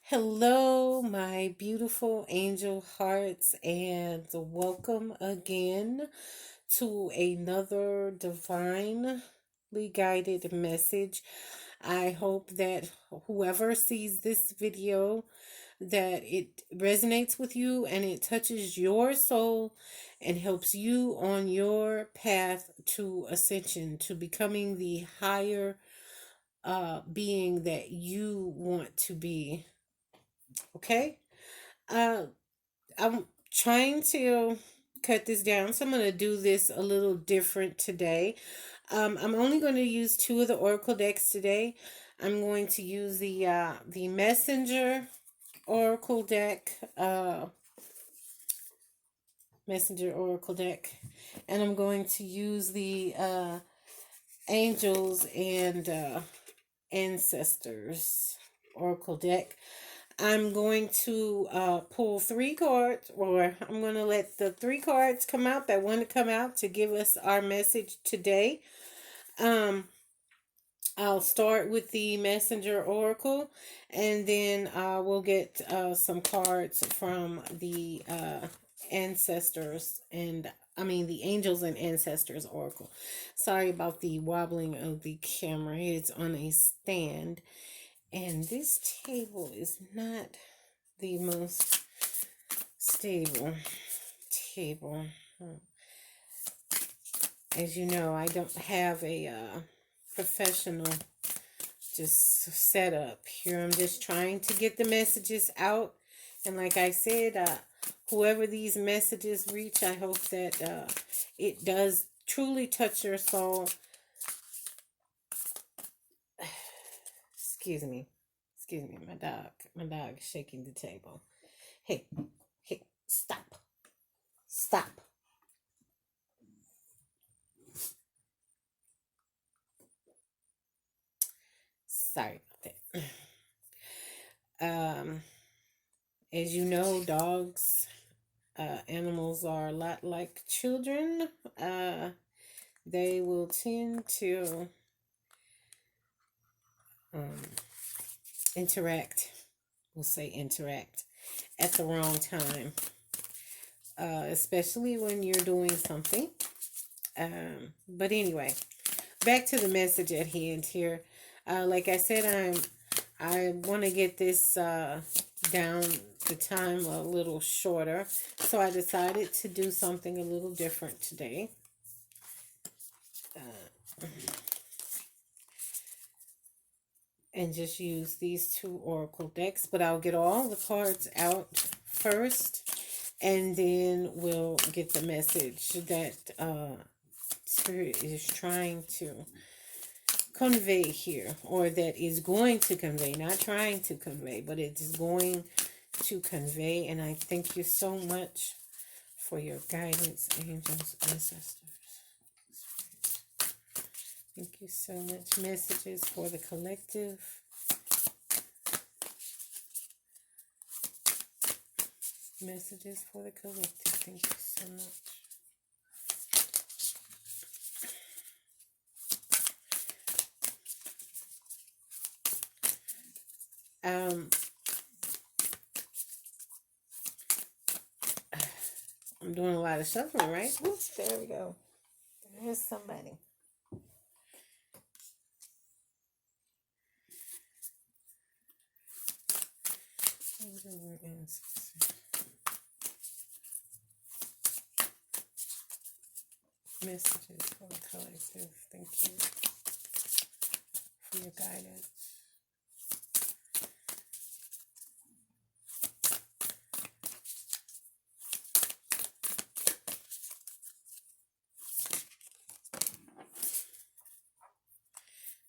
Hello, my beautiful angel hearts, and welcome again to another divinely guided message. I hope that whoever sees this video that it resonates with you and it touches your soul and helps you on your path to ascension, to becoming the higher being that you want to be. Okay? Uh, I'm trying to cut this down, so I'm going to do this a little different today. I'm only going to use two of the oracle decks today. I'm going to use the messenger oracle deck, messenger oracle deck, and I'm going to use the angels and ancestors oracle deck. I'm going to pull three cards, or I'm going to let the three cards come out that want to come out to give us our message today. Um, I'll start with the Messenger Oracle, and then we'll get some cards from the ancestors and the angels and ancestors oracle. Sorry about the wobbling of the camera. It's on a stand, and this table is not the most stable table. As you know, I don't have a professional just setup here. I'm just trying to get the messages out. And like I said, whoever these messages reach, I hope that it does truly touch your soul. Excuse me. Excuse me, my dog is shaking the table. Hey, hey, stop. Stop. Sorry about that. As you know, dogs, animals are a lot like children. Uh, they will tend to um, interact, we'll say interact, at the wrong time, especially when you're doing something. But anyway, back to the message at hand here. Like I said, I want to get this down the time a little shorter, so I decided to do something a little different today. And just use these two oracle decks, but I'll get all the cards out first, and then we'll get the message that Spirit is trying to convey here, or that is going to convey, not trying to convey, but it is going to convey. And I thank you so much for your guidance, angels, ancestors. Thank you so much. Messages for the collective. Messages for the collective. Thank you so much. I'm doing a lot of shuffling, right? Oops, there we go. There's somebody. Messages for the collective. Thank you for your guidance.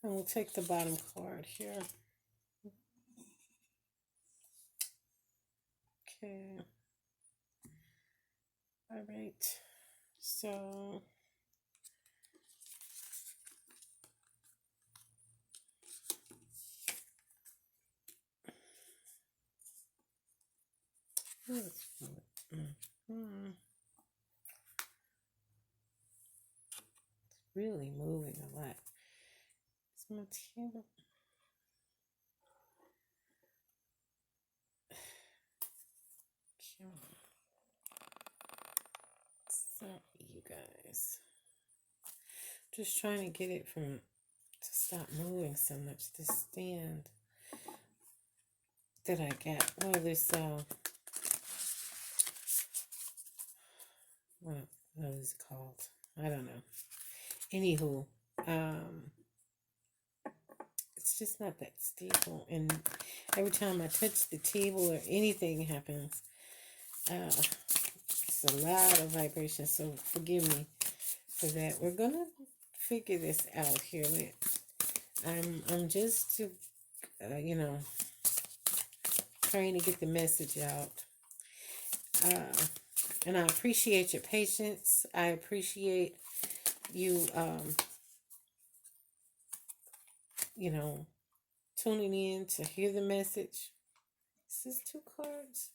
And we'll take the bottom card here. Okay. All right. So really moving a lot. It's my table. just trying to get it to stop moving so much. This stand that I got. Well, this what is it called? I don't know. Anywho, um, it's just not that stable, and every time I touch the table or anything happens, it's a lot of vibration. So forgive me for that. We're gonna figure this out here. I'm just you know, trying to get the message out. And I appreciate your patience. I appreciate you, you know, tuning in to hear the message. This is 2 cards.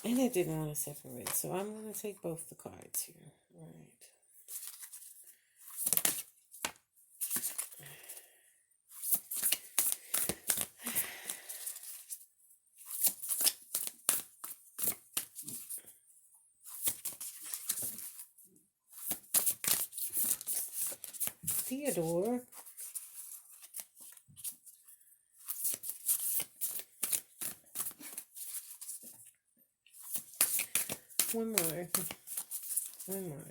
And it didn't want to separate. So I'm going to take both the cards here. All right. Theodore. One more. One more.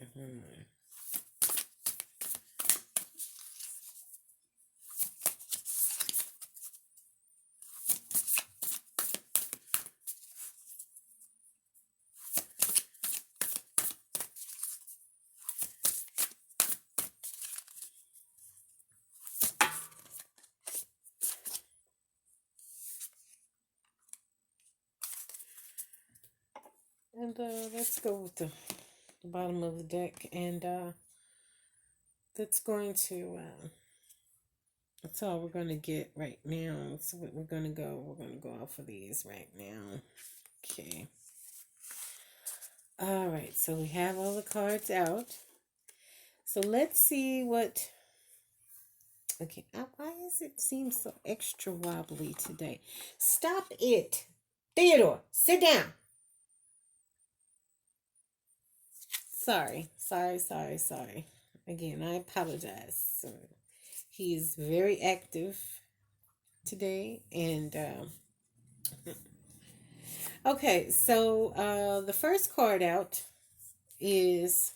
And let's go with the bottom of the deck. And that's going to, that's all we're going to get right now. That's what we're going to go. We're going to go out for these right now. Okay. All right. So we have all the cards out. So let's see what. Okay. Why does it seem so extra wobbly today? Stop it. Theodore, sit down. Sorry. Again, I apologize. So he's very active today. And okay, so the first card out is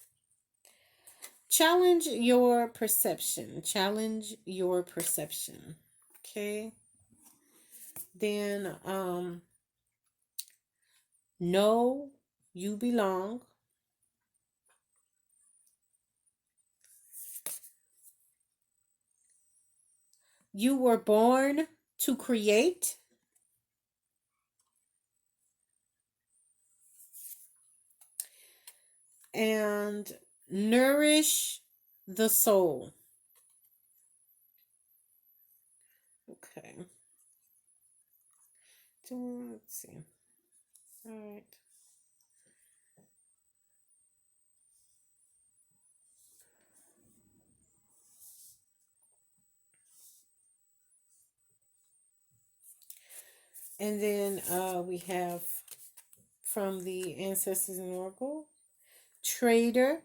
challenge your perception. Challenge your perception. Okay. Then know you belong. You were born to create. And nourish the soul. Okay. Let's see. All right. And then we have from the Ancestors and Oracle, Trader,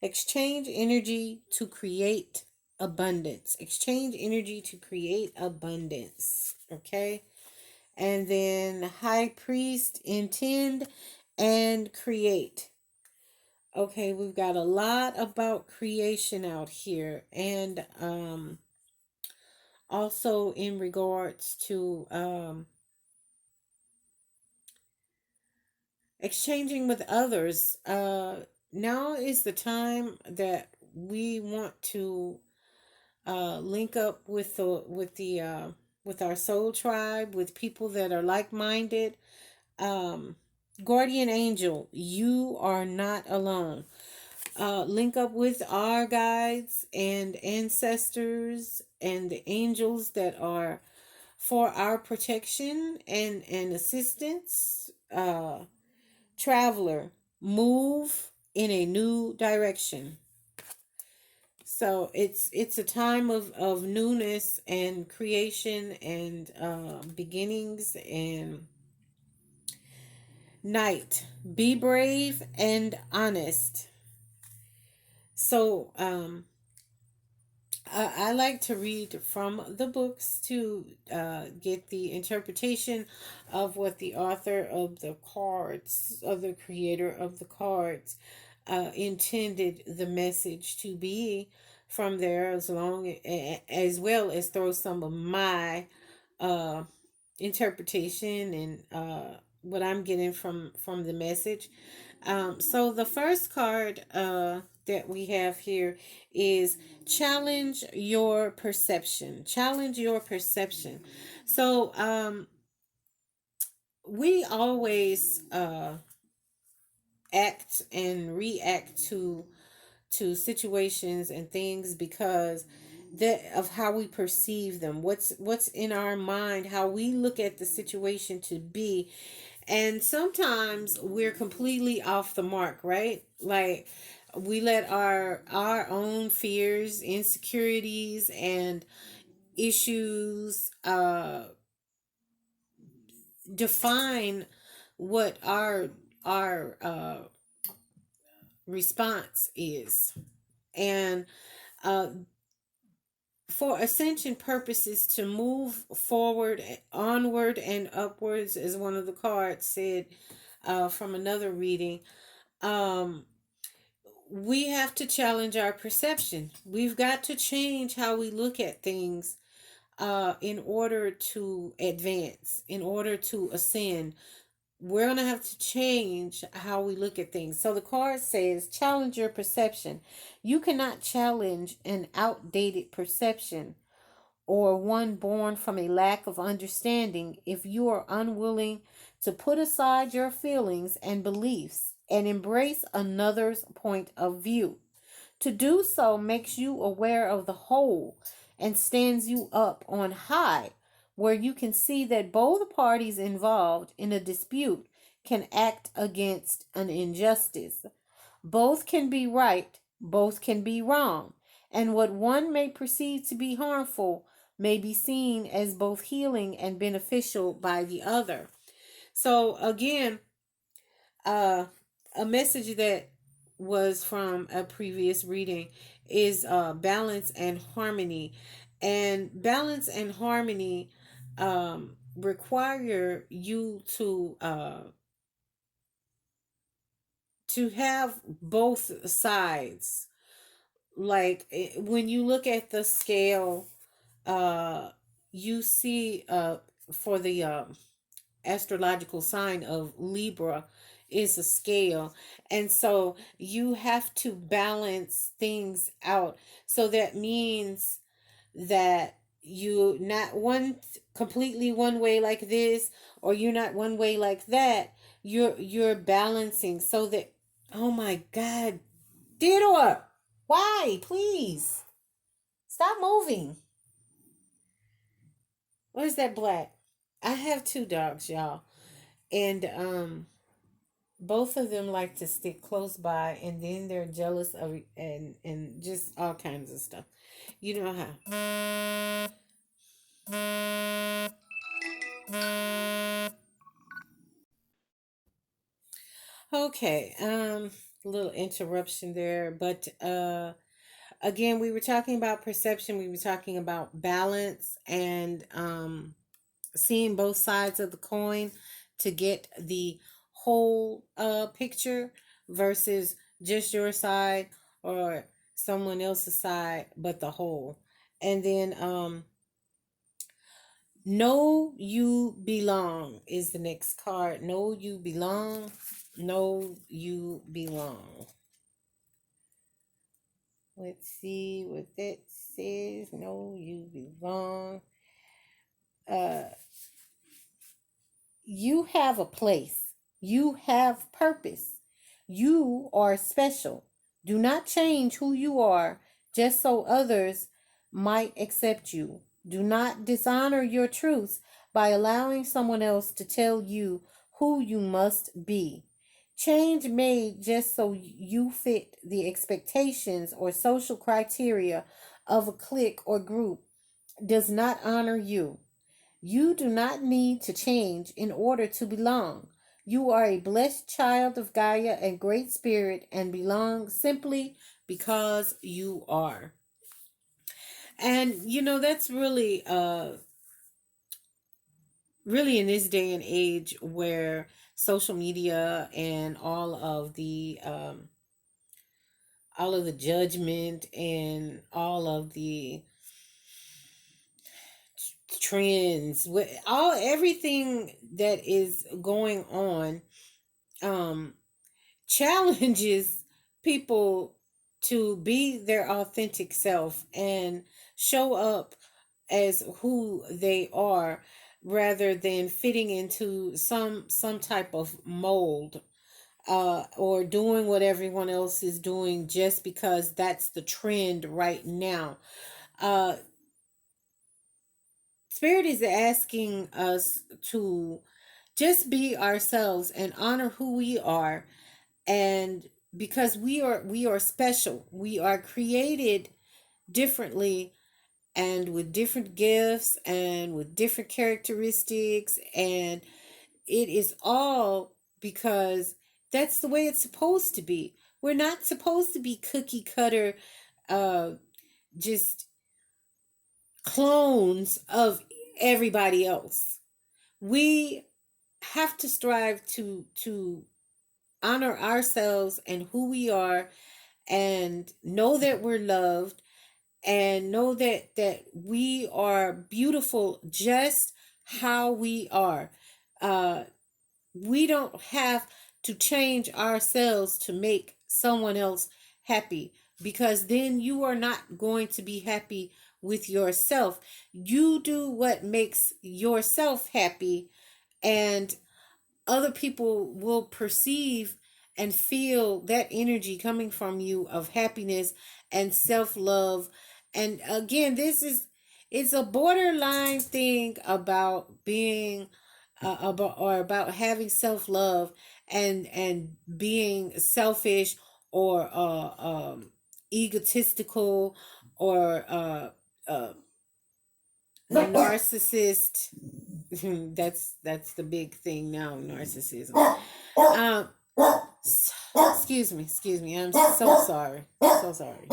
exchange energy to create abundance. Exchange energy to create abundance. Okay. And then High Priest, intend and create. Okay, we've got a lot about creation out here. And also in regards to exchanging with others. Now is the time that we want to link up with the with our soul tribe, with people that are like-minded. Guardian angel, you are not alone. Link up with our guides and ancestors and the angels that are for our protection and assistance. Traveler, move in a new direction. So it's a time of newness and creation and beginnings, and Knight, be brave and honest. So, I like to read from the books to get the interpretation of what the author of the cards, of the creator of the cards, intended the message to be from there, as well as throw some of my uh, interpretation and what I'm getting from the message. So the first card that we have here is challenge your perception. Challenge your perception. So we always act and react to situations and things because of how we perceive them, what's in our mind, how we look at the situation to be. And sometimes we're completely off the mark, right? Like we let our own fears, insecurities, and issues define what our response is. And uh, for ascension purposes, to move forward, onward, and upwards, as one of the cards said from another reading, um, we have to challenge our perception. We've got to change how we look at things in order to advance, in order to ascend. We're going to have to change how we look at things. So the card says, challenge your perception. You cannot challenge an outdated perception or one born from a lack of understanding if you are unwilling to put aside your feelings and beliefs and embrace another's point of view. To do so makes you aware of the whole and stands you up on high, where you can see that both parties involved in a dispute can act against an injustice. Both can be right, both can be wrong, and what one may perceive to be harmful may be seen as both healing and beneficial by the other. So again, uh, a message that was from a previous reading is balance and harmony. And balance and harmony require you to have both sides. Like when you look at the scale, uh, you see for the astrological sign of Libra is a scale. And so you have to balance things out. So that means that you not one completely one way like this, or you're not one way like that. You're balancing so that, oh my God, Theodore, why? Please stop moving. What is that black? I have two dogs, y'all. And both of them like to stick close by, and then they're jealous of, and just all kinds of stuff. You know how. Okay, little interruption there, but again, we were talking about perception, we were talking about balance, and seeing both sides of the coin to get the whole picture versus just your side or someone else's side, but the whole. And then know you belong is the next card. Know you belong. Know you belong. Let's see what that says. Know you belong. Uh You have a place. You have purpose. You are special. Do not change who you are just so others might accept you. Do not dishonor your truths by allowing someone else to tell you who you must be. Change made just so you fit the expectations or social criteria of a clique or group does not honor you. You do not need to change in order to belong. You are a blessed child of Gaia and Great Spirit and belong simply because you are. And that's really in this day and age where social media and all of the judgment and all of the trends, with all everything that is going on, um challenges people to be their authentic self and show up as who they are, rather than fitting into some type of mold, or doing what everyone else is doing just because that's the trend right now. uh Spirit is asking us to just be ourselves and honor who we are, and because we are special, we are created differently, and with different gifts and with different characteristics, and it is all because that's the way it's supposed to be. We're not supposed to be cookie cutter, uh just clones of everybody else. We have to strive to honor ourselves and who we are, and know that we're loved, and know that we are beautiful just how we are. uh we don't have to change ourselves to make someone else happy, because then you are not going to be happy with yourself. You do what makes yourself happy, and other people will perceive and feel that energy coming from you of happiness and self-love. And again, this is it's a borderline thing about being about having self-love and being selfish, or egotistical, or uh narcissist. That's the big thing now, narcissism. um excuse me, I'm so sorry, so sorry.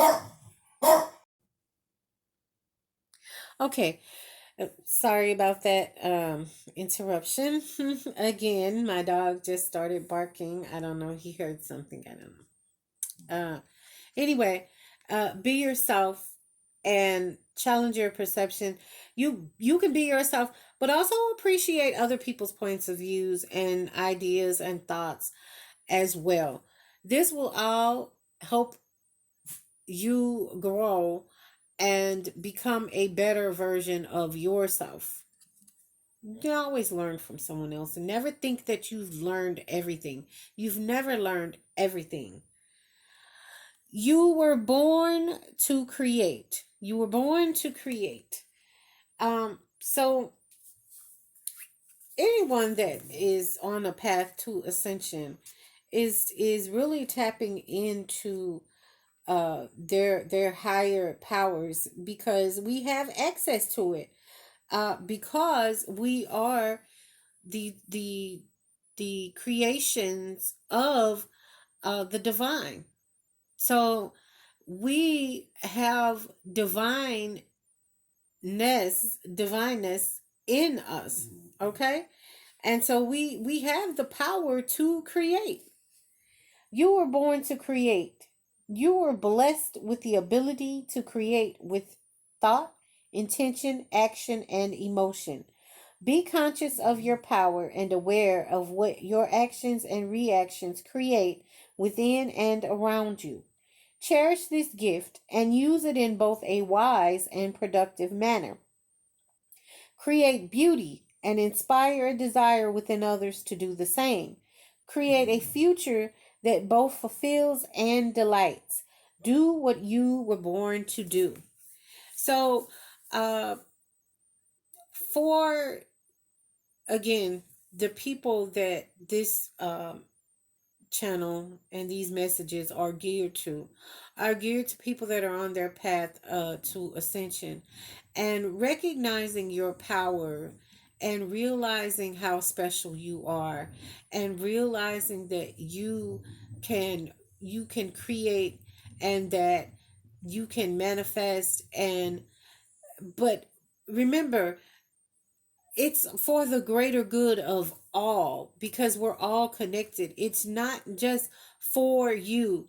Okay. Sorry about that interruption. Again, my dog just started barking. I don't know, he heard something, I don't know. Anyway, be yourself and challenge your perception. You can be yourself, but also appreciate other people's points of views and ideas and thoughts as well. This will all help you grow and become a better version of yourself. You can always learn from someone else, and never think that you've learned everything. You've never learned everything. You were born to create. You were born to create. So anyone that is on a path to ascension is really tapping into their higher powers, because we have access to it, because we are the creations of the divine. So we have divineness in us. Okay. And so we have the power to create. You were born to create. You were blessed with the ability to create with thought, intention, action, and emotion. Be conscious of your power and aware of what your actions and reactions create within and around you. Cherish this gift and use it in both a wise and productive manner. Create beauty and inspire a desire within others to do the same. Create a future that both fulfills and delights. Do what you were born to do. So, uh, for again, the people that this channel and these messages are geared to people that are on their path to ascension, and recognizing your power and realizing how special you are, and realizing that can you can create, and that you can manifest. And but remember, it's for the greater good of all, because we're all connected. It's not just for you,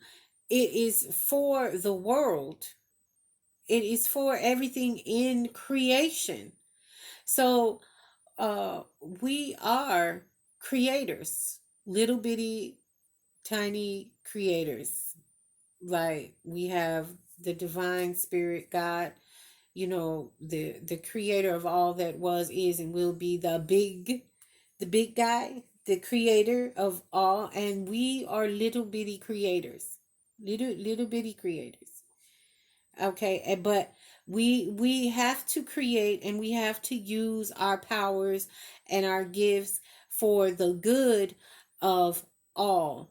it is for the world, it is for everything in creation. So we are creators, little bitty tiny creators. Like, we have the divine spirit God, the creator of all that was, is, and will be, the big guy, the creator of all. And we are little bitty creators, little bitty creators. Okay, but we have to create, and we have to use our powers and our gifts for the good of all.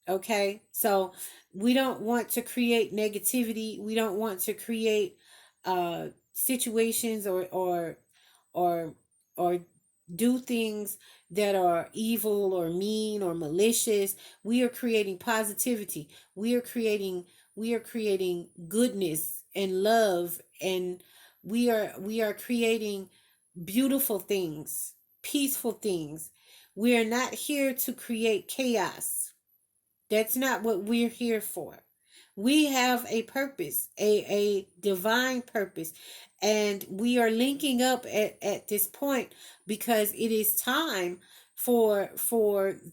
Okay, so we don't want to create negativity. We don't want to create situations, or or do things that are evil or mean or malicious. We are creating positivity. We are creating goodness and love, and we are creating beautiful things, peaceful things. We are not here to create chaos. That's not what we're here for. We have a purpose, a divine purpose. And we are linking up at this point, because it is time for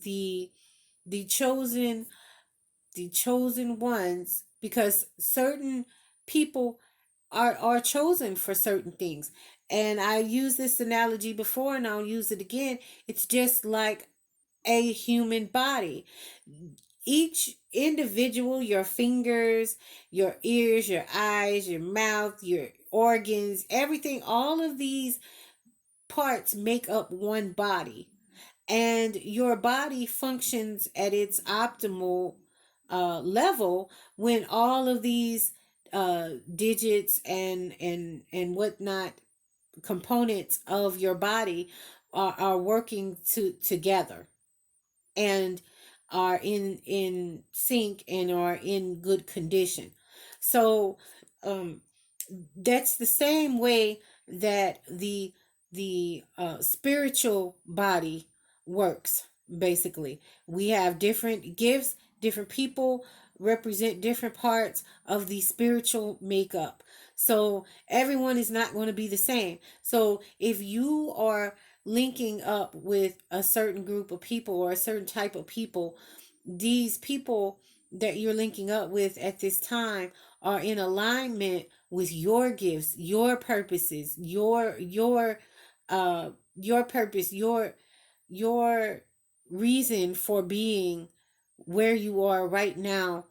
the chosen, ones, because certain people are chosen for certain things. And I used this analogy before, and I'll use it again. It's just like a human body. Each individual, your fingers, your ears, your eyes, your mouth, your organs, everything, all of these parts make up one body. And your body functions at its optimal level when all of these digits and whatnot, components of your body are working together, and are in sync, and are in good condition. So um that's the same way that the spiritual body works. Basically, we have different gifts, different people represent different parts of the spiritual makeup. So everyone is not going to be the same. So if you are linking up with a certain group of people, or a certain type of people, these people that you're linking up with at this time are in alignment with your gifts, your purposes, your purpose, your reason for being where you are right now,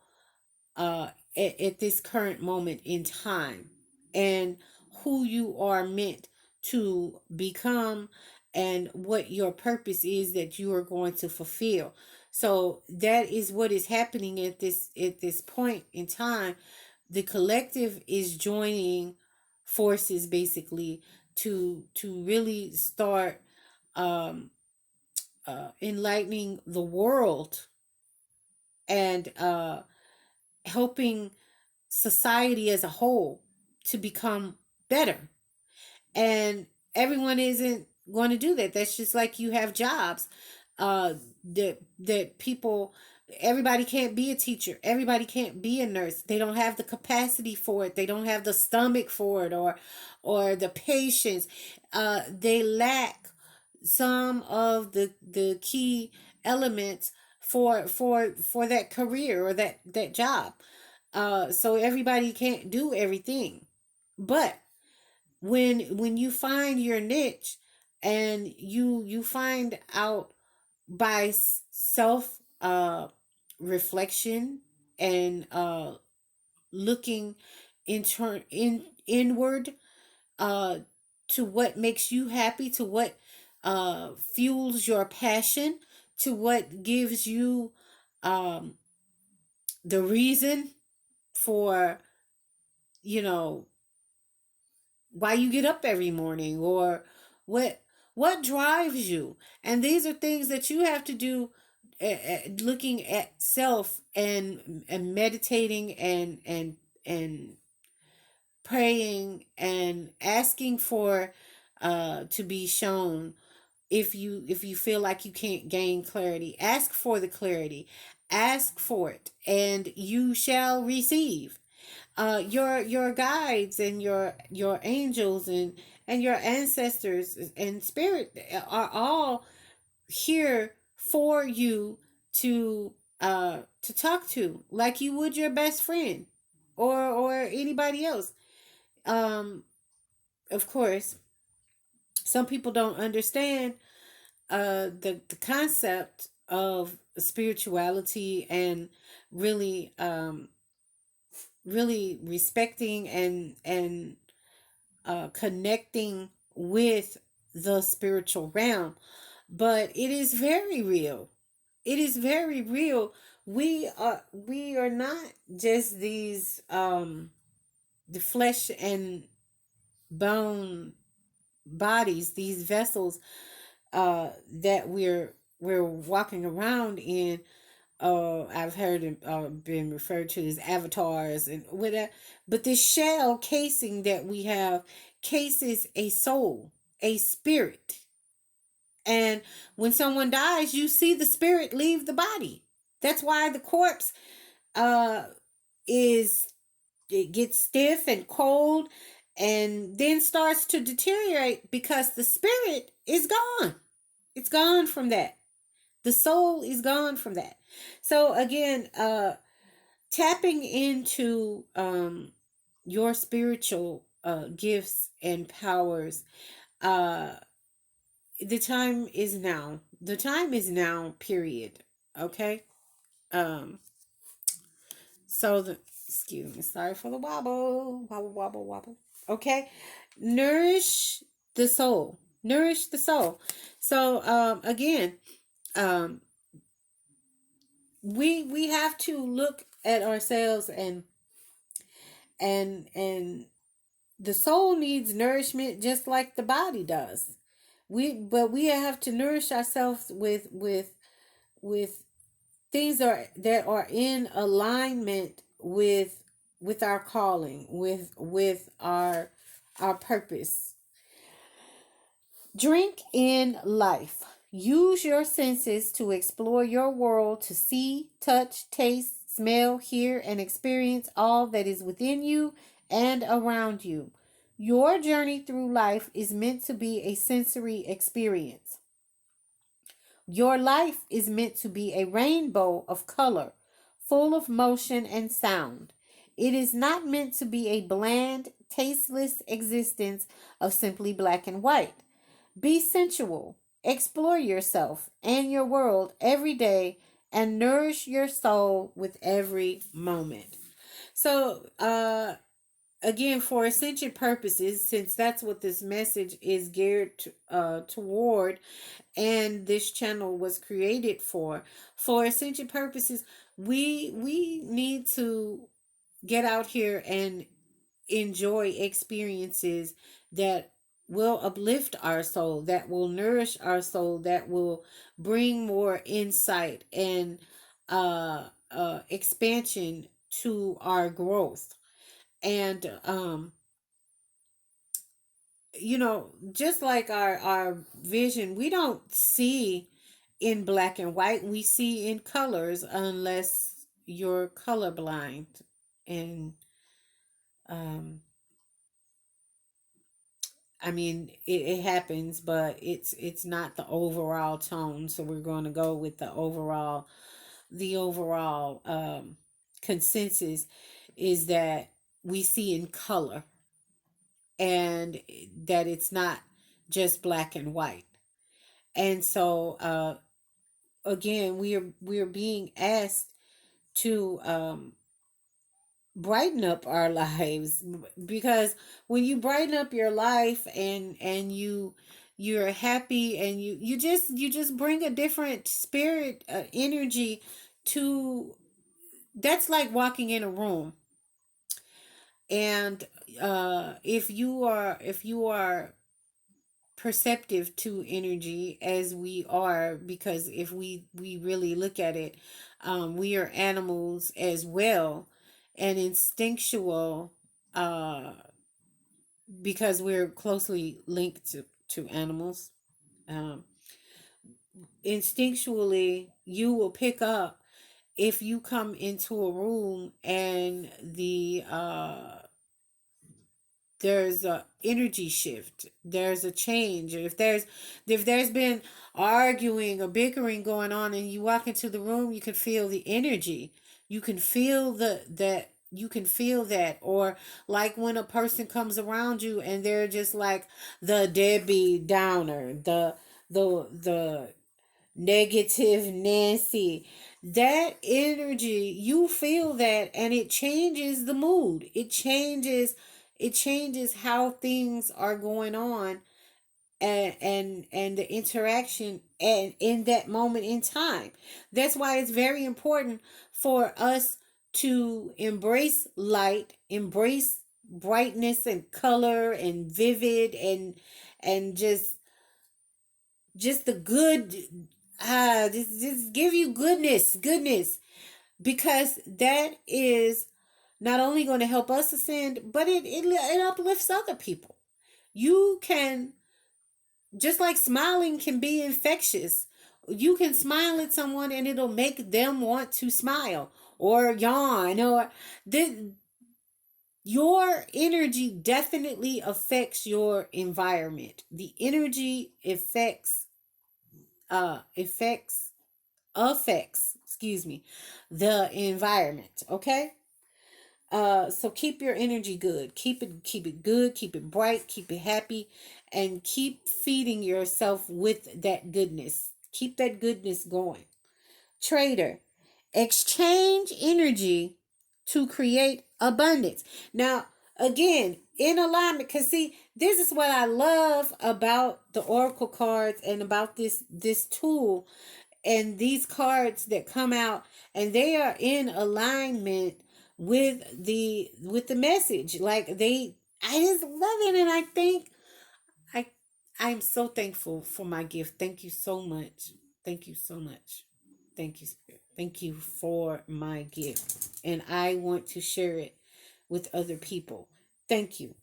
at this current moment in time, and who you are meant to become, and what your purpose is that you are going to fulfill. So that is what is happening at this point in time. The collective is joining forces, basically, to really start um, enlightening the world, and helping society as a whole to become better. And everyone isn't going to do that. That's just like you have jobs that people, everybody can't be a teacher, everybody can't be a nurse. They don't have the capacity for it, they don't have the stomach for it, or the patience. They lack some of the key elements for that career, or that job. So everybody can't do everything. But when you find your niche, and you find out by self reflection, and looking inward, uh to what makes you happy, to what fuels your passion, to what gives you um the reason for, you know why you get up every morning, or what What drives you? And these are things that you have to do, looking at self and meditating and praying and asking for to be shown. If you feel like you can't gain clarity, ask for the clarity, ask for it, and you shall receive. Your guides and your angels and your ancestors and spirit are all here for you to talk to, like you would your best friend or anybody else. um of course, some people don't understand the concept of spirituality and really really respecting and connecting with the spiritual realm. But it is very real. It is very real. We are not just these the flesh and bone bodies, these vessels that we're walking around in. I've heard it been referred to as avatars and whatever. But this shell casing that we have cases a soul, a spirit. And when someone dies, you see the spirit leave the body. That's why the corpse uh is it gets stiff and cold and then starts to deteriorate because the spirit is gone. It's gone from that. The soul is gone from that. So again, tapping into your spiritual gifts and powers, uh the time is now. The time is now, period. Okay? Um so the excuse me, sorry for the wobble. Wobble wobble wobble. Okay? Nourish the soul. Nourish the soul. So again, um we have to look at ourselves and the soul needs nourishment just like the body does. We have to nourish ourselves with things that are in alignment with our calling, with our purpose. Drink in life. Use your senses to explore your world, to see, touch, taste, smell, hear, and experience all that is within you and around you. Your journey through life is meant to be a sensory experience. Your life is meant to be a rainbow of color, full of motion and sound. It is not meant to be a bland, tasteless existence of simply black and white. Be sensual, explore yourself and your world every day, and nourish your soul with every moment. So, again, for ascension purposes, since that's what this message is geared toward, and this channel was created for ascension purposes, we need to get out here and enjoy experiences that will uplift our soul, that will nourish our soul, that will bring more insight and expansion to our growth. And just like our vision, we don't see in black and white, we see in colors unless you're colorblind. And um I mean, it happens, but it's not the overall tone. So we're going to go with the overall consensus is that we see in color, and that it's not just black and white. And so again, we are being asked to brighten up our lives, because when you brighten up your life and you're happy, and you just bring a different spirit, energy to. That's like walking in a room, and if you are perceptive to energy as we are, because if we really look at it, we are animals as well, and instinctual, uh, because we're closely linked to animals. Um, Instinctually, you will pick up if you come into a room and there's a energy shift, there's a change. If there's been arguing or bickering going on and you walk into the room, you can feel the energy. You can feel that. Or like when a person comes around you and they're just like the deadbeat downer, the negative Nancy, that energy, you feel that, and it changes the mood. It changes how things are going on, and the interaction and in that moment in time. That's why it's very important for us to embrace light, embrace brightness and color and vivid, and just the good, just give you goodness, because that is not only going to help us ascend, but it uplifts other people. You can, just like smiling can be infectious, you can smile at someone and it'll make them want to smile or yawn, or the your energy definitely affects your environment. The energy affects, excuse me, the environment. Okay. So keep your energy good. Keep it good, keep it bright, keep it happy, and keep feeding yourself with that goodness. Keep that goodness going. Trader, exchange energy to create abundance. Now, again, in alignment, because see, this is what I love about the oracle cards and about this tool and these cards that come out, and they are in alignment with the message. Like, I just love it, and I think I I'm so thankful for my gift. Thank you so much. Thank you so much. Thank you, Spirit. Thank you for my gift. And I want to share it with other people. Thank you.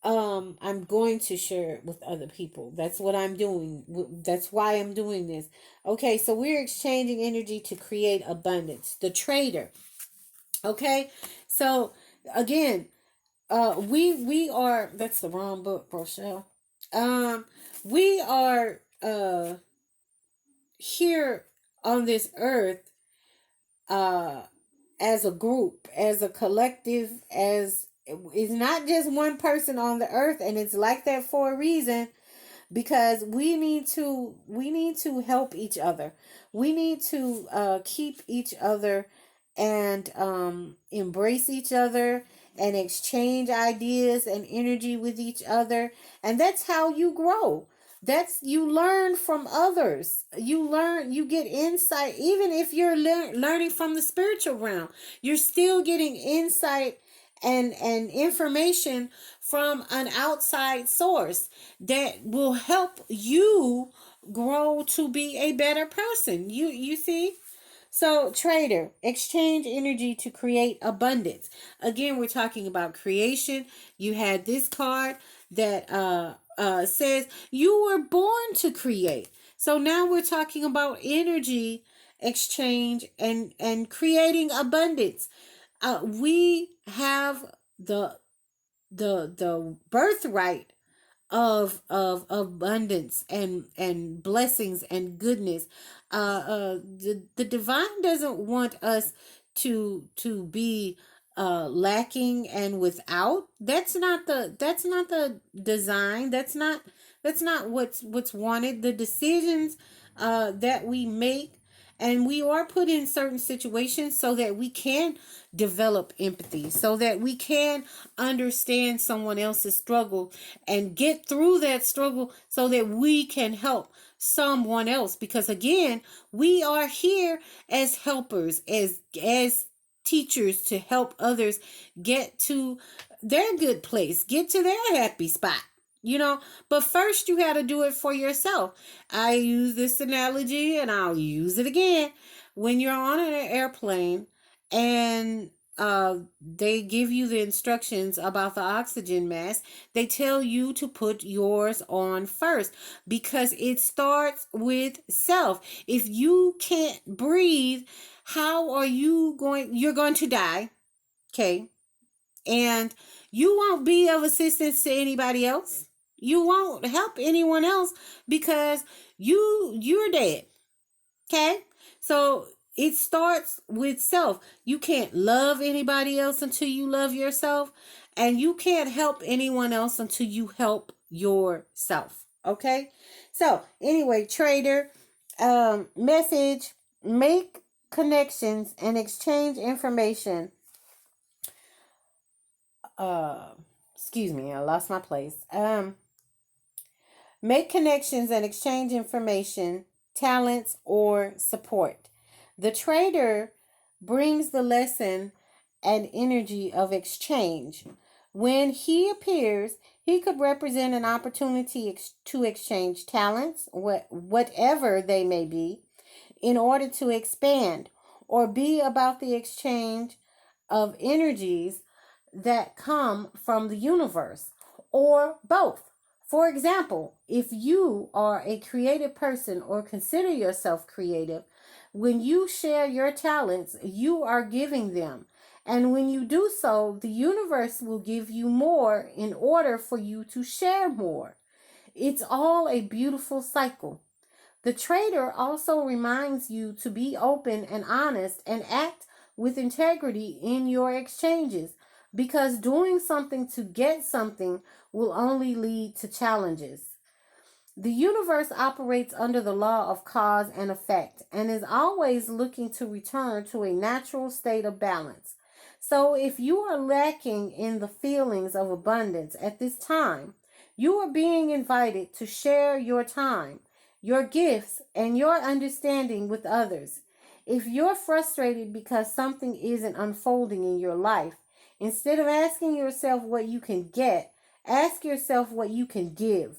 I'm going to share it with other people. That's what I'm doing. That's why I'm doing this. Okay, so we're exchanging energy to create abundance. The trader. Okay? So again, we are, that's the wrong book, Rochelle. We are here on this earth, uh as a group, as a collective, as it's not just one person on the earth, and it's like that for a reason, because we need to help each other. We need to keep each other, and embrace each other, and exchange ideas and energy with each other, and that's how you grow. That's, you learn from others. You get insight. Even if you're learning from the spiritual realm, you're still getting insight and information from an outside source that will help you grow to be a better person. You see? So, trader, exchange energy to create abundance. Again, we're talking about creation. You had this card that says you were born to create. So now we're talking about energy exchange and creating abundance. We have the birthright of abundance and blessings and goodness. The divine doesn't want us to be lacking and without. That's not the design. That's not what's wanted. The decisions that we make, and we are put in certain situations so that we can develop empathy, so that we can understand someone else's struggle and get through that struggle so that we can help someone else. Because again, we are here as helpers, as teachers, to help others get to their good place, get to their happy spot. you know. But first you got to do it for yourself. I use this analogy and I'll use it again. When you're on an airplane and they give you the instructions about the oxygen mask, they tell you to put yours on first because it starts with self. If you can't breathe, how are you going? You're going to die. Okay. And you won't be of assistance to anybody else. You won't help anyone else because you're dead. Okay? So it starts with self. You can't love anybody else until you love yourself, and you can't help anyone else until you help yourself. Okay? So, anyway, trader, message, make connections and exchange information. Excuse me, I lost my place. Make connections and exchange information, talents, or support. The trader brings the lesson and energy of exchange. When he appears, he could represent an opportunity to exchange talents, whatever they may be, in order to expand, or be about the exchange of energies that come from the universe, or both. For example, if you are a creative person or consider yourself creative, when you share your talents, you are giving them. And when you do so, the universe will give you more in order for you to share more. It's all a beautiful cycle. The trader also reminds you to be open and honest and act with integrity in your exchanges, because doing something to get something will only lead to challenges. The universe operates under the law of cause and effect and is always looking to return to a natural state of balance. So, if you are lacking in the feelings of abundance at this time, you are being invited to share your time, your gifts, and your understanding with others. If you're frustrated because something isn't unfolding in your life, instead of asking yourself what you can get, ask yourself what you can give.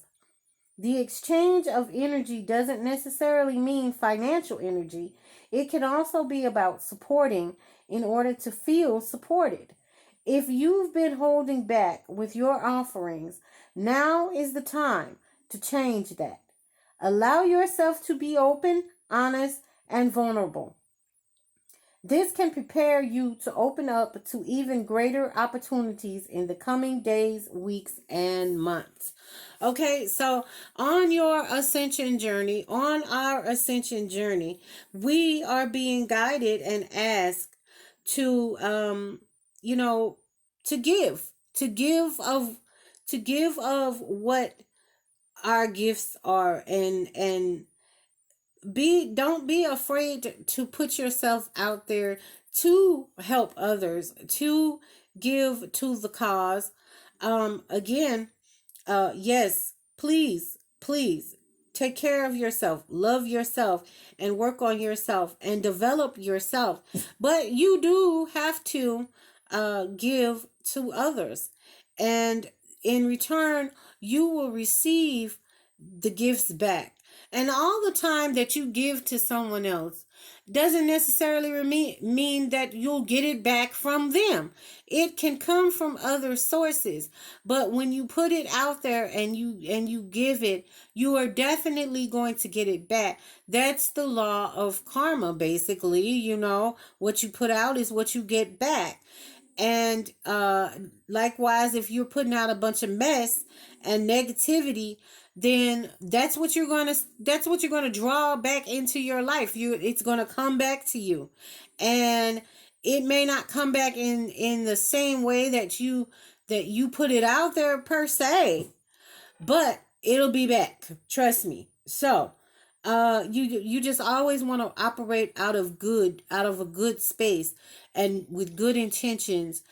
The exchange of energy doesn't necessarily mean financial energy. It can also be about supporting in order to feel supported. If you've been holding back with your offerings, now is the time to change that. Allow yourself to be open, honest, and vulnerable. This can prepare you to open up to even greater opportunities in the coming days, weeks, and months. Okay, so on your ascension journey, on our ascension journey, we are being guided and asked to, you know, to give of what our gifts are, and don't be afraid to put yourself out there to help others, to give to the cause. Again, yes, please take care of yourself, love yourself, and work on yourself and develop yourself. But you do have to give to others, and in return you will receive the gifts back. And all the time that you give to someone else doesn't necessarily mean that you'll get it back from them. It can come from other sources, but when you put it out there and you give it, you are definitely going to get it back. That's the law of karma, basically. You know, what you put out is what you get back. And likewise, if you're putting out a bunch of mess and negativity, then that's what you're gonna draw back into your life. It's gonna come back to you, and it may not come back in the same way that you put it out there per se, but it'll be back. Trust me. So, you just always want to operate out of a good space and with good intentions,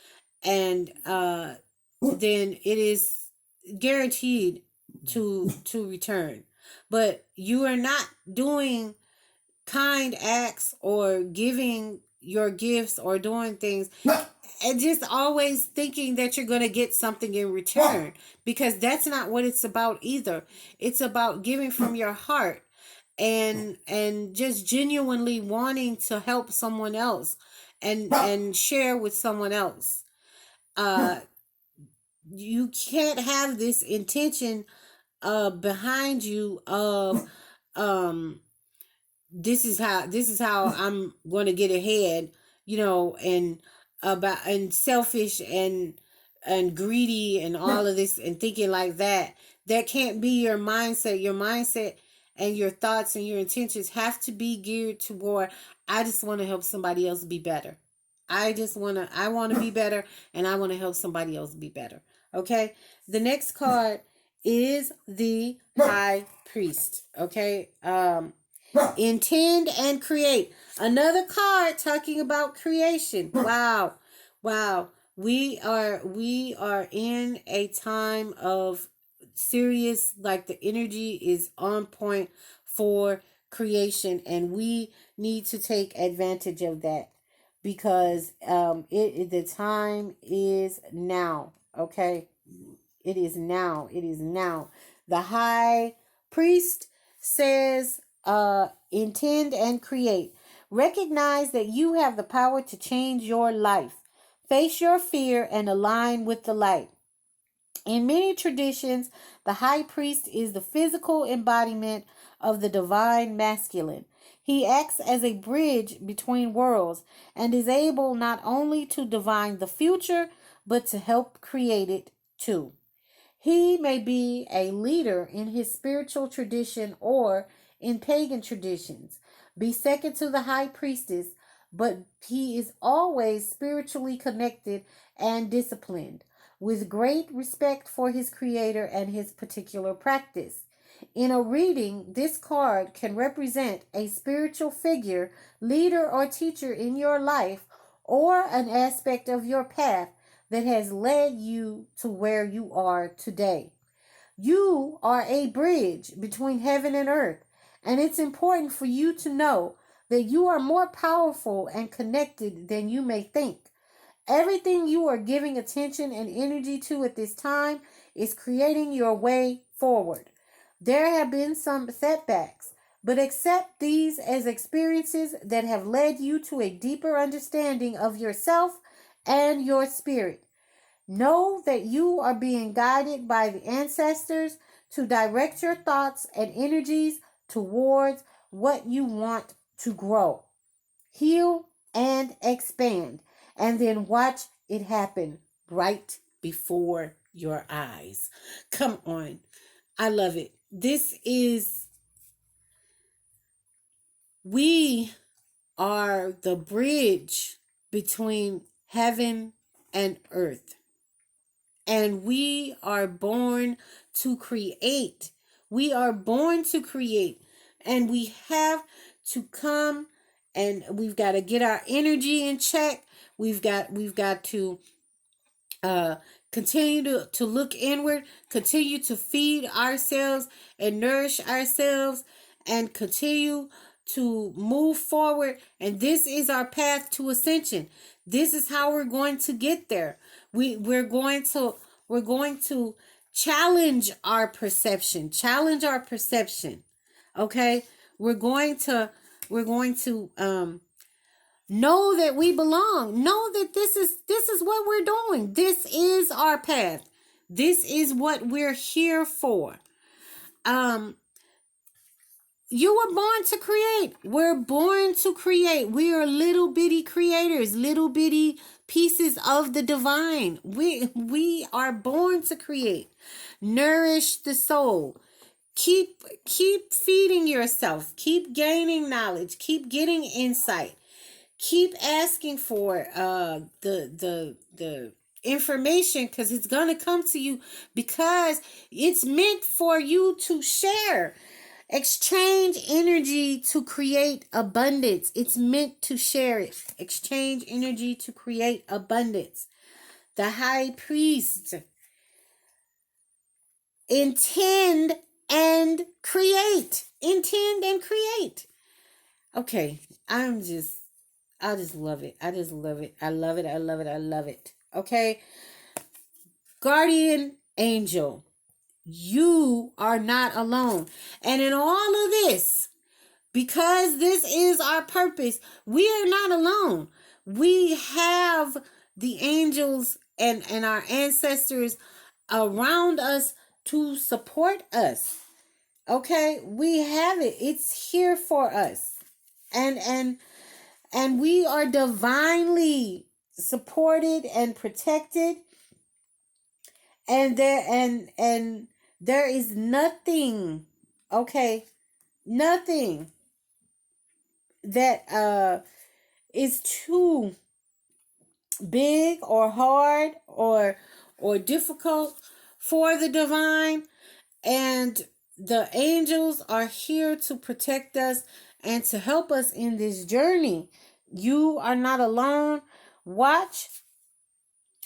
and then it is guaranteed to return. But you are not doing kind acts or giving your gifts or doing things and just always thinking that you're going to get something in return, because that's not what it's about either. It's about giving from your heart, and just genuinely wanting to help someone else, and share with someone else. uh you can't have this intention behind you of um this is how I'm going to get ahead, and about and selfish and greedy and all of this, and thinking like that. That can't be your mindset. Your mindset and your thoughts and your intentions have to be geared toward, I just want to help somebody else be better. I want to be better, and I want to help somebody else be better. Okay? The next card is the High Priest. Okay? Intend and create. Another card talking about creation. Wow. Wow. We are in a time of serious, like, the energy is on point for creation, and we need to take advantage of that, because the time is now. Okay? It is now. It is now. The High Priest says, intend and create. Recognize that you have the power to change your life. Face your fear and align with the light. In many traditions, the high priest is the physical embodiment of the divine masculine. He acts as a bridge between worlds and is able not only to divine the future, but to help create it too. He may be a leader in his spiritual tradition or in pagan traditions, be second to the high priestess, but he is always spiritually connected and disciplined, with great respect for his creator and his particular practice. In a reading, this card can represent a spiritual figure, leader, or teacher in your life, or an aspect of your path that has led you to where you are today. You are a bridge between heaven and earth, and it's important for you to know that you are more powerful and connected than you may think. Everything you are giving attention and energy to at this time is creating your way forward. There have been some setbacks, but accept these as experiences that have led you to a deeper understanding of yourself and your spirit. Know that you are being guided by the ancestors to direct your thoughts and energies towards what you want to grow, heal, and expand, and then watch it happen right before your eyes. Come on. I love it. We are the bridge between heaven and earth. And we are born to create. We are born to create. And we have to come, and we've got to get our energy in check. We've got to uh continue to look inward, continue to feed ourselves and nourish ourselves, and continue to move forward. And this is our path to ascension. This is how we're going to get there. We're going to challenge our perception. Okay? We're going to know that we belong. Know that this is what we're doing. This is our path. This is what we're here for. Um you were born to create. We're born to create. We are little bitty creators, little bitty pieces of the divine. We are born to create. Nourish the soul. Keep feeding yourself. Keep gaining knowledge. Keep getting insight. Keep asking for the information, because it's gonna come to you, because it's meant for you to share. Exchange energy to create abundance. It's meant to share it. Exchange energy to create abundance. The high priest. Intend and create. Intend and create. Okay, I just love it. I just love it. I love it. I love it. I love it. Okay. Guardian angel, you are not alone. And in all of this, because this is our purpose, we are not alone. We have the angels and our ancestors around us to support us. Okay? We have it. It's here for us. And we are divinely supported and protected, and there is nothing, okay, nothing that is too big or hard or difficult for the divine. And the angels are here to protect us and to help us in this journey. You are not alone. Watch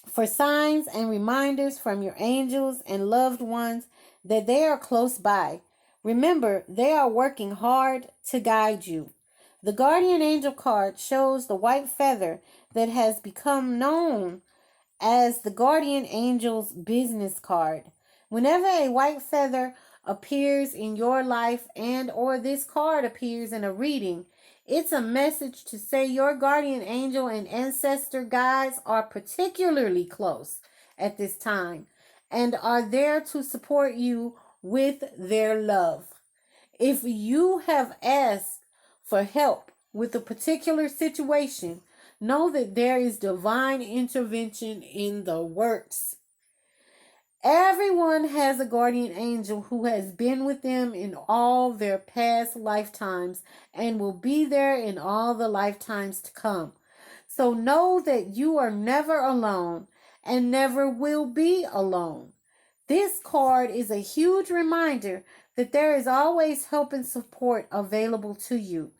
for signs and reminders from your angels and loved ones that they are close by. Remember, they are working hard to guide you. The guardian angel card shows the white feather that has become known as the guardian angel's business card. Whenever a white feather appears in your life and or this card appears in a reading, it's a message to say your guardian angel and ancestor guides are particularly close at this time and are there to support you with their love. If you have asked for help with a particular situation, know that there is divine intervention in the works. Everyone has a guardian angel who has been with them in all their past lifetimes and will be there in all the lifetimes to come. So know that you are never alone and never will be alone. This card is a huge reminder that there is always help and support available to you.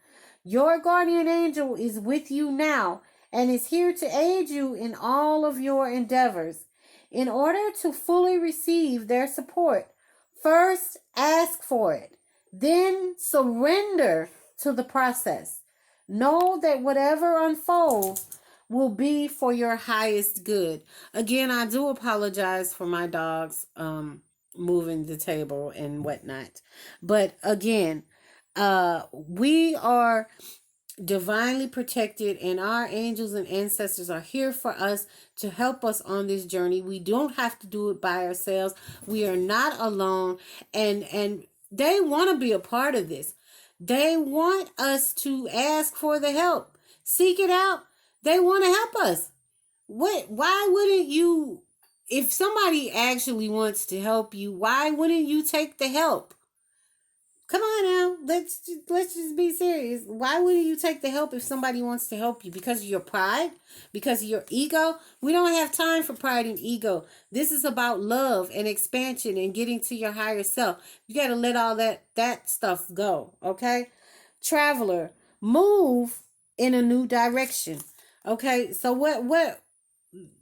Your guardian angel is with you now and is here to aid you in all of your endeavors. In order to fully receive their support, first ask for it, then surrender to the process. Know that whatever unfolds will be for your highest good. Again, I do apologize for my dogs moving the table and whatnot. But again, we are divinely protected, and our angels and ancestors are here for us to help us on this journey. We don't have to do it by ourselves. We are not alone, and they want to be a part of this. They want us to ask for the help, seek it out. They want to help us. Why wouldn't you, if somebody actually wants to help you, why wouldn't you take the help? Come on now, let's just be serious. Why wouldn't you take the help if somebody wants to help you? Because of your pride? Because of your ego? We don't have time for pride and ego. This is about love and expansion and getting to your higher self. You got to let all that stuff go, okay? Traveler, move in a new direction. Okay? So what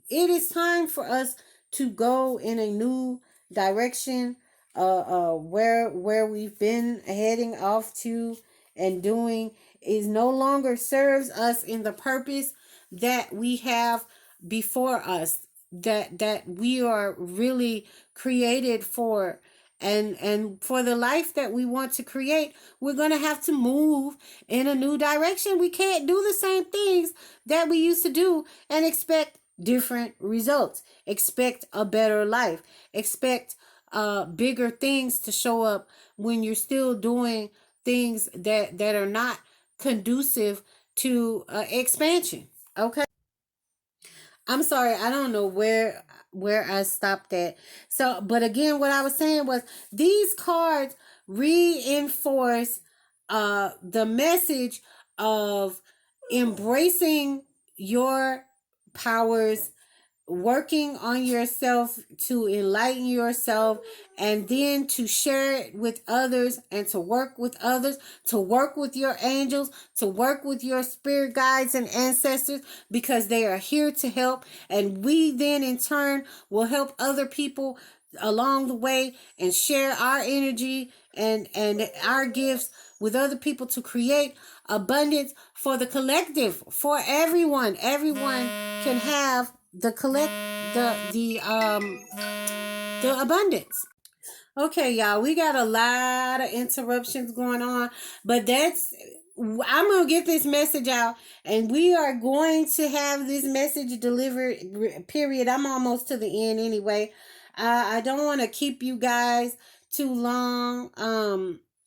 it is time for us to go in a new direction, where we've been heading off to and doing is no longer serves us in the purpose that we have before us, that we are really created for. And for the life that we want to create, we're going to have to move in a new direction. We can't do the same things that we used to do and expect different results. Expect a better life. Expect bigger things to show up when you're still doing things that are not conducive to expansion. Okay, I'm sorry, I don't know where I stopped at. So, but again, what I was saying was these cards reinforce the message of embracing your powers, working on yourself to enlighten yourself, and then to share it with others and to work with others, to work with your angels, to work with your spirit guides and ancestors, because they are here to help. And we then in turn will help other people along the way and share our energy and our gifts with other people to create abundance for the collective, for everyone. Everyone can have the abundance. Okay, y'all, we got a lot of interruptions going on, but I'm going to get this message out, and we are going to have this message delivered, period. I'm almost to the end anyway. I don't want to keep you guys too long.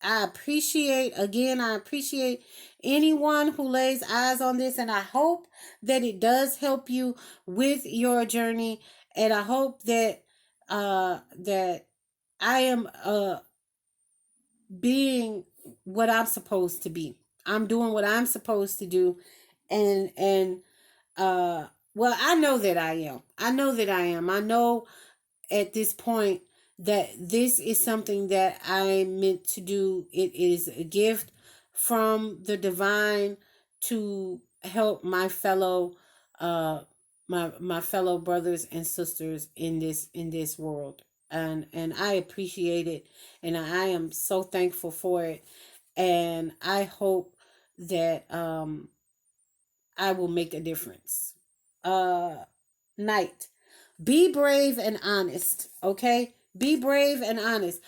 I appreciate anyone who lays eyes on this, and I hope that it does help you with your journey, and I hope that that I am being what I'm supposed to be. I'm doing what I'm supposed to do, and well, I know that I am. I know that I am. I know at this point that this is something that I'm meant to do. It is a gift from the divine to help my fellow my fellow brothers and sisters in this world. And I appreciate it, and I am so thankful for it, and I hope that I will make a difference. Night. Be brave and honest, okay? Be brave and honest,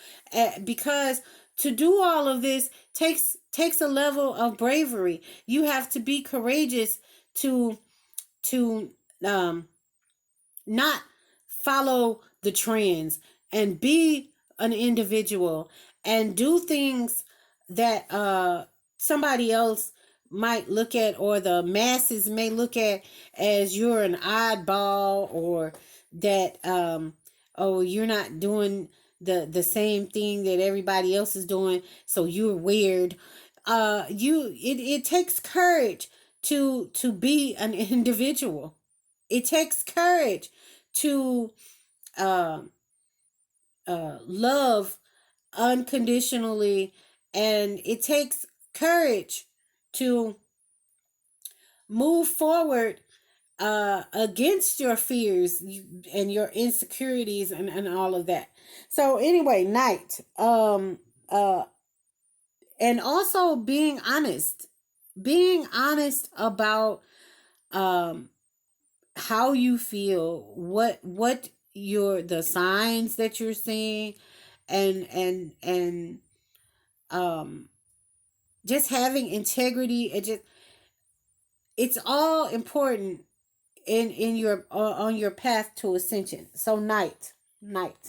because to do all of this takes a level of bravery. You have to be courageous to not follow the trends, and be an individual, and do things that somebody else might look at, or the masses may look at as you're an oddball, or that oh, you're not doing the same thing that everybody else is doing, so you're weird. It takes courage to be an individual. It takes courage to love unconditionally, and it takes courage to move forward against your fears and your insecurities, and all of that. So anyway, night. And also being honest about how you feel, what the signs that you're seeing, and just having integrity. It's all important in your on your path to ascension. So night.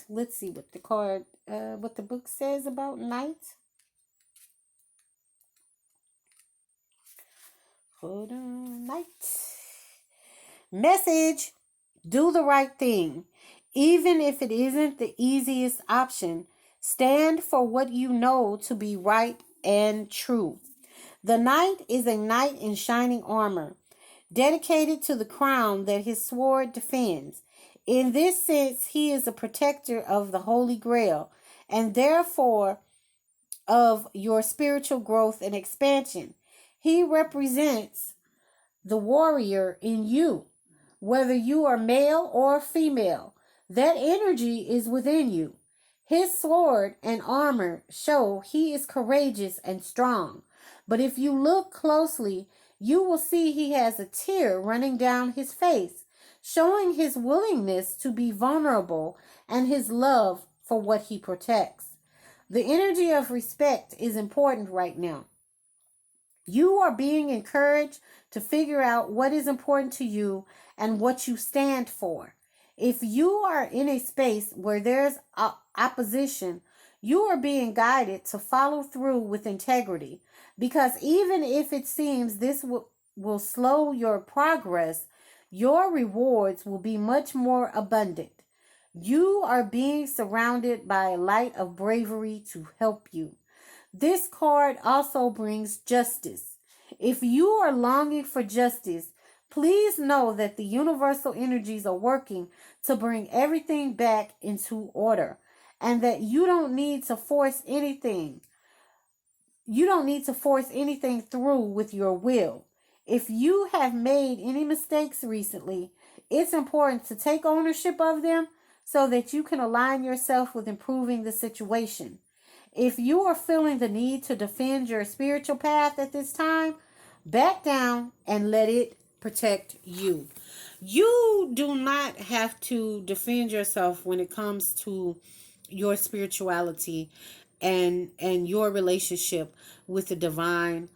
Let's see what what the book says about night. Hold on. Night. Message. Do the right thing. Even if it isn't the easiest option, stand for what you know to be right and true. The knight is a knight in shining armor, dedicated to the crown that his sword defends. In this sense, he is a protector of the Holy Grail, and therefore of your spiritual growth and expansion. He represents the warrior in you, whether you are male or female. That energy is within you. His sword and armor show he is courageous and strong. But if you look closely, you will see he has a tear running down his face, showing his willingness to be vulnerable and his love for what he protects. The energy of respect is important right now. You are being encouraged to figure out what is important to you and what you stand for. If you are in a space where there's opposition, you are being guided to follow through with integrity, because even if it seems this will slow your progress, your rewards will be much more abundant. You are being surrounded by a light of bravery to help you. This card also brings justice. If you are longing for justice, please know that the universal energies are working to bring everything back into order, and that you don't need to force anything. You don't need to force anything through with your will. If you have made any mistakes recently, it's important to take ownership of them so that you can align yourself with improving the situation. if you are feeling the need to defend your spiritual path at this time, back down and let it protect you. You do not have to defend yourself when it comes to your spirituality and your relationship with the divine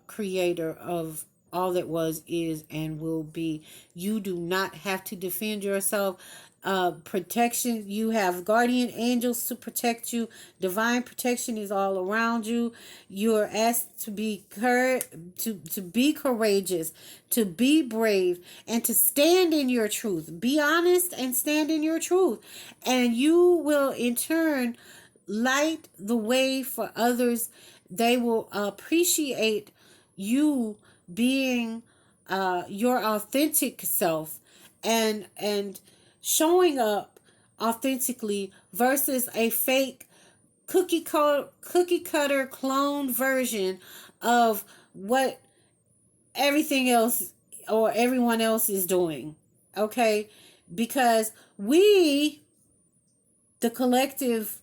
creator of all that was, is, and will be. You do not have to defend yourself. Protection, you have guardian angels to protect you. Divine protection is all around you. You are asked to be to be courageous, to be brave, and to stand in your truth. Be honest and stand in your truth, and you will in turn light the way for others. They will appreciate you being your authentic self, and showing up authentically versus a fake cookie cutter clone version of what everything else or everyone else is doing. Okay? Because we, the collective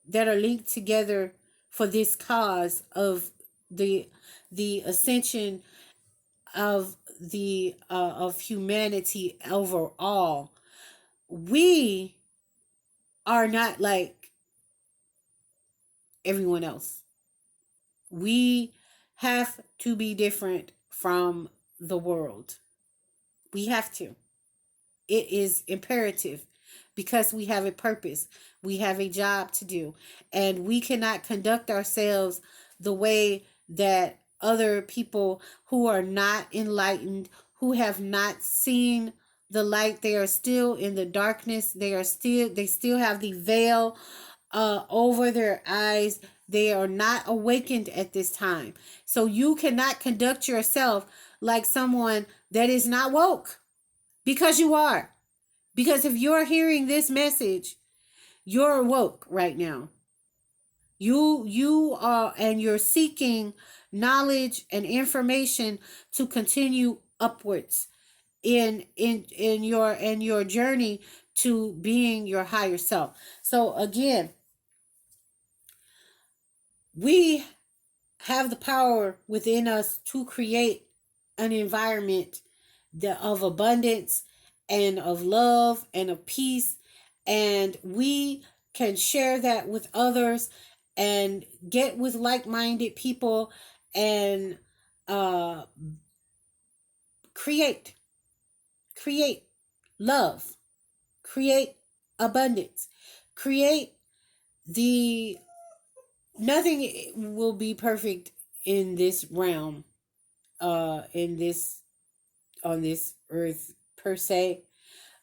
that are linked together for this cause of the ascension of humanity overall, we are not like everyone else. We have to be different from the world. We have to. It is imperative because we have a purpose. We have a job to do, and we cannot conduct ourselves the way that other people who are not enlightened, who have not seen the light. They are still in the darkness. They still have the veil over their eyes. They are not awakened at this time. So you cannot conduct yourself like someone that is not woke, because you are. Because if you're hearing this message, you're woke right now. You are, and you're seeking knowledge and information to continue upwards in your journey to being your higher self. So again, we have the power within us to create an environment of abundance and of love and of peace, and we can share that with others and get with like-minded people and create love, create abundance, create the nothing will be perfect in this realm, in this on this earth per se,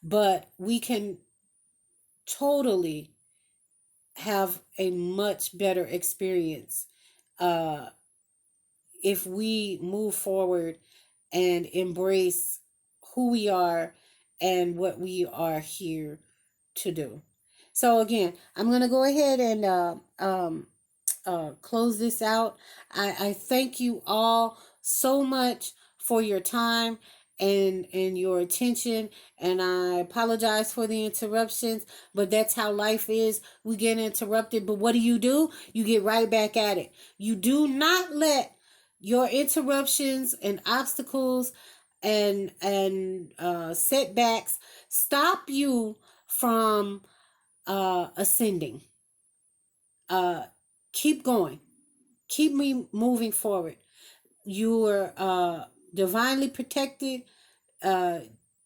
but we can totally have a much better experience if we move forward and embrace who we are and what we are here to do. So again, I'm going to go ahead and close this out. I thank you all so much for your time and your attention, and I apologize for the interruptions, but that's how life is. We get interrupted, but what do? You get right back at it. You do not let your interruptions and obstacles and setbacks stop you from ascending. Keep going. Keep me moving forward. You are divinely protected.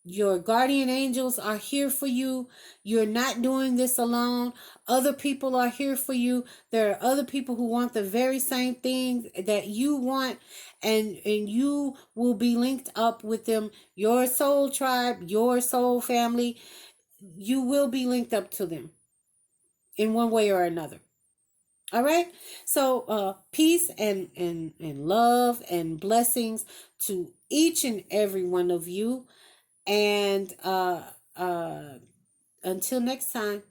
Your guardian angels are here for you. You're not doing this alone. Other people are here for you. There are other people who want the very same thing that you want, and you will be linked up with them. Your soul tribe, your soul family, you will be linked up to them in one way or another. All right. So peace and love and blessings to each and every one of you. And until next time.